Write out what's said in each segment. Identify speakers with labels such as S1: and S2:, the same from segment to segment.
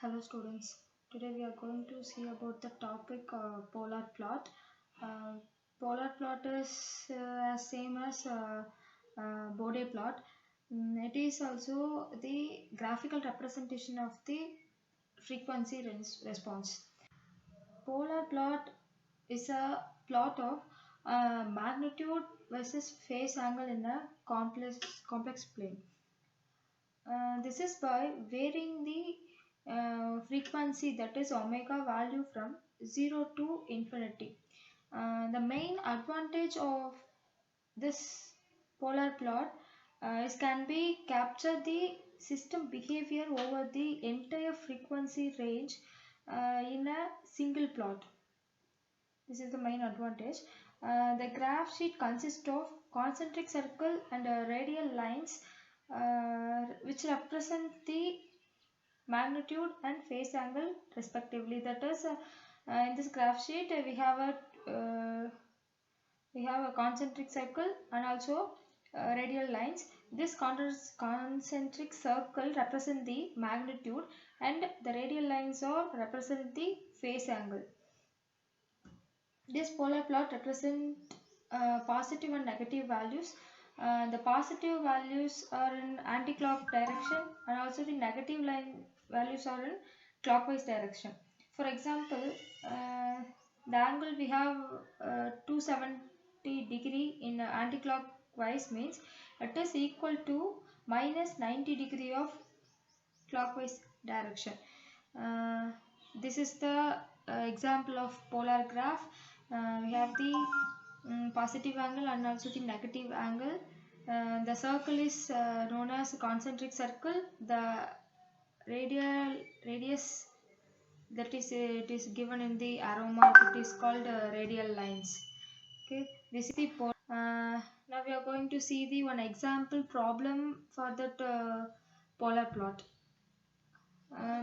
S1: Hello students, today we are going to see about the topic polar plot. Uh, Polar plot is same as Bode plot. It is also the graphical representation of the frequency response. Polar plot is a plot of magnitude versus phase angle in a complex plane. This is by varying the frequency, that is omega value, from 0 to infinity. The main advantage of this polar plot is can be capture the system behavior over the entire frequency range in a single plot. This is the main advantage. The graph sheet consists of concentric circle and radial lines which represent the magnitude and phase angle respectively. That is, in this graph sheet we have a concentric circle and also radial lines. This concentric circle represent the magnitude and the radial lines are represent the phase angle. This polar plot represent positive and negative values. The positive values are in anti-clock direction and also the negative line values are in clockwise direction. For example, the angle we have 270 degree in anti-clockwise means it is equal to minus 90 degree of clockwise direction. Uh, this is the example of polar graph. We have the positive angle and also the negative angle. The circle is known as concentric circle. The radius, that is it is given in the arrow mark, it is called radial lines. Okay, this is the now we are going to see the one example problem for that polar plot.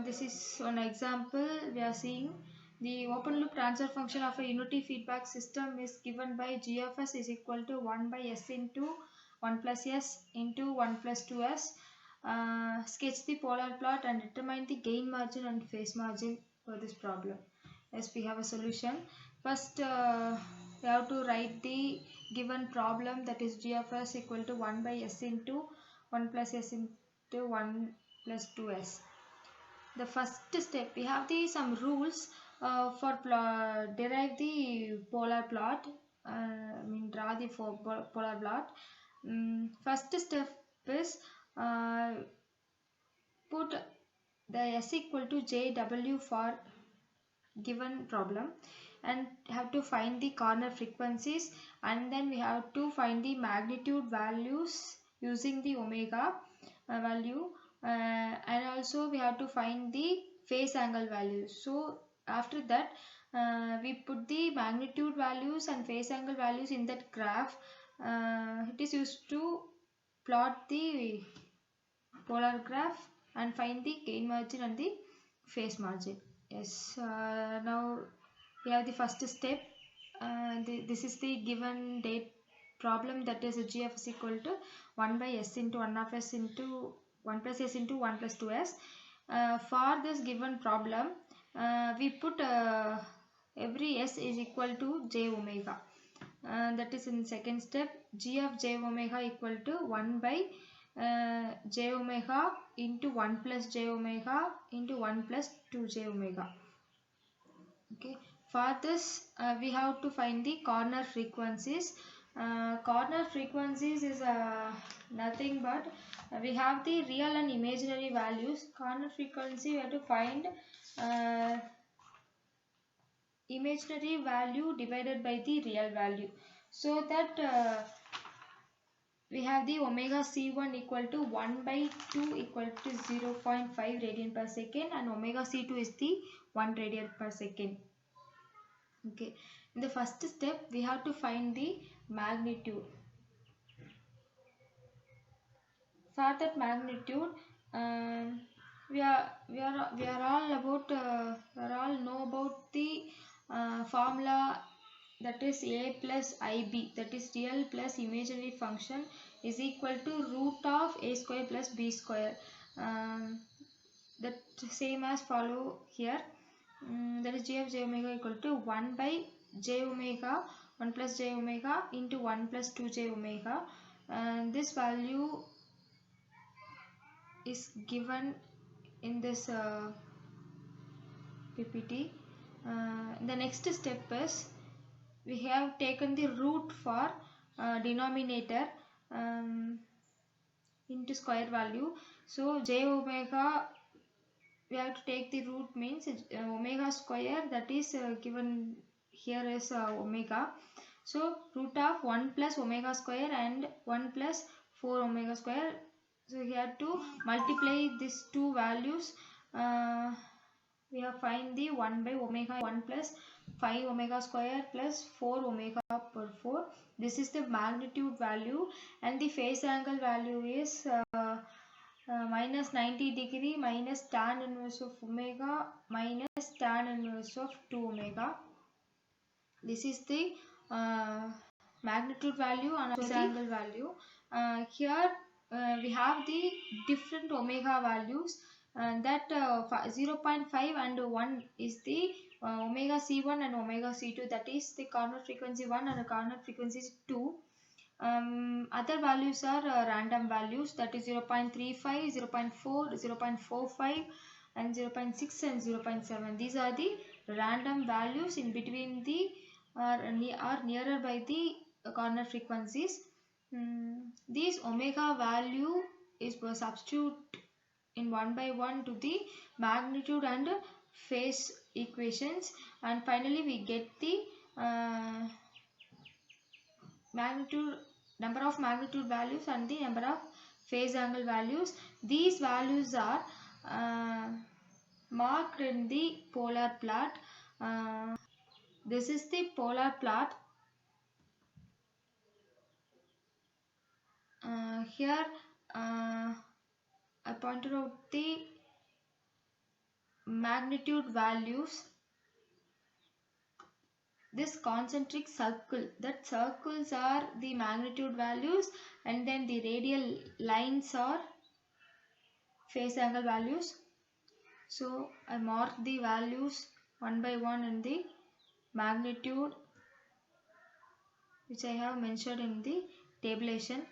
S1: This is one example. We are seeing the open loop transfer function of a unity feedback system is given by g of s is equal to 1 by s into 1 plus s into 1 plus 2s. Sketch the polar plot and determine the gain margin and phase margin for this problem. Yes, we have a solution. First, we have to write the given problem, that is g of s equal to 1 by s into 1 plus s into 1 plus 2s. The first step, we have the some rules for derive the polar plot. Draw the polar plot. First step is put the s equal to jw for given problem, and have to find the corner frequencies, and then we have to find the magnitude values using the omega value, and also we have to find the phase angle values. So after that we put the magnitude values and phase angle values in that graph. It is used to plot the polar graph and find the gain margin and the phase margin. Yes, now we have the first step. This is the given date problem, that is g of s equal to 1 by s into 1 of s into 1 plus s into 1 plus 2s. For this given problem, we put every s is equal to j omega. That is in second step, g of j omega equal to 1 by j omega into 1 plus j omega into 1 plus 2 j omega. Okay, for this we have to find the corner frequencies. Corner frequencies is nothing but we have the real and imaginary values. Corner frequency, we have to find imaginary value divided by the real value, so that we have the omega c1 equal to 1 by 2 equal to 0.5 radian per second, and omega c2 is the 1 radian per second. Okay, in the first step we have to find the magnitude. For that magnitude, we are all about we are all know about the formula, that is a plus ib, that is real plus imaginary function, is equal to root of a square plus b square. That same as follow here. That is g of j omega equal to 1 by j omega 1 plus j omega into 1 plus 2 j omega, and this value is given in this PPT. The next step is we have taken the root for denominator into square value. So j omega, we have to take the root, means omega square, that is given here is omega. So root of 1 plus omega square and 1 plus 4 omega square. So here to multiply these two values, we have find the 1 by omega 1 plus 5 omega square plus 4 omega per 4. This is the magnitude value, and the phase angle value is minus 90 degree minus tan inverse of omega minus tan inverse of 2 omega. This is the magnitude value and phase angle value. Here we have the different omega values, that 0.5 and 1 is the omega c1 and omega c2, that is the corner frequency 1 and corner frequency 2. Other values are random values, that is 0.35, 0.4, 0.45 and 0.6 and 0.7. These are the random values in between the are nearer by the corner frequencies. This omega value is substitute in 1 by 1 to the magnitude and phase equations, and finally we get the number of magnitude values and the number of phase angle values. These values are marked in the polar plot. This is the polar plot. Here I pointed out the magnitude values. This concentric circle, that circles are the magnitude values, and then the radial lines are phase angle values. So I mark the values one by one in the magnitude, which I have mentioned in the tabulation.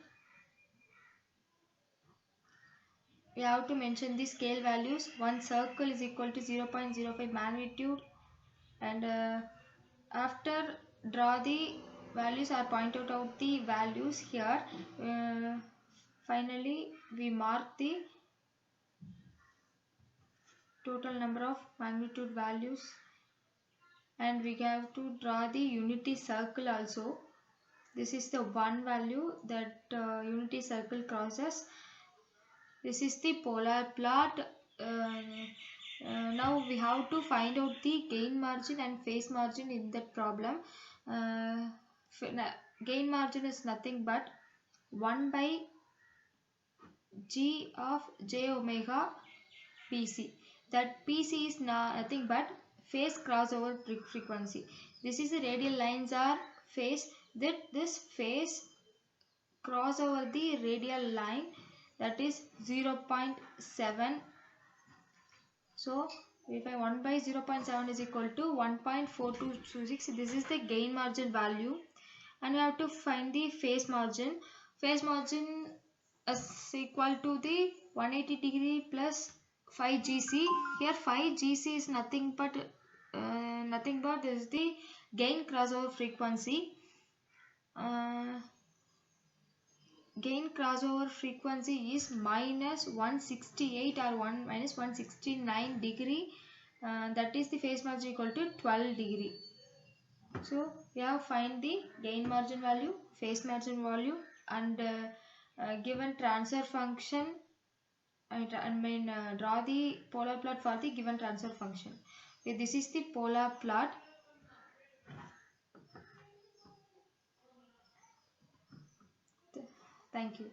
S1: We have to mention the scale values. One circle is equal to 0.05 magnitude, and after draw the values or point out the values here. Finally we mark the total number of magnitude values, and we have to draw the unity circle also. This is the one value that unity circle crosses. This is the polar plot. Now we have to find out the gain margin and phase margin in that problem. Gain margin is nothing but 1 by g of j omega pc. That pc is nothing but phase crossover frequency. This is the radial lines are phase, that this phase cross over the radial line, that is 0.7. So if I 1 by 0.7 is equal to 1.4226, this is the gain margin value, and we have to find the phase margin. Phase margin is equal to the 180 degree plus 5 GC. Here 5 GC is nothing but this is the gain crossover frequency. Gain crossover frequency is minus 168 or minus 169 degree. That is the phase margin equal to 12 degree. So we have find the gain margin value, phase margin value, and given transfer function. Draw the polar plot for the given transfer function. Okay, this is the polar plot. Thank you.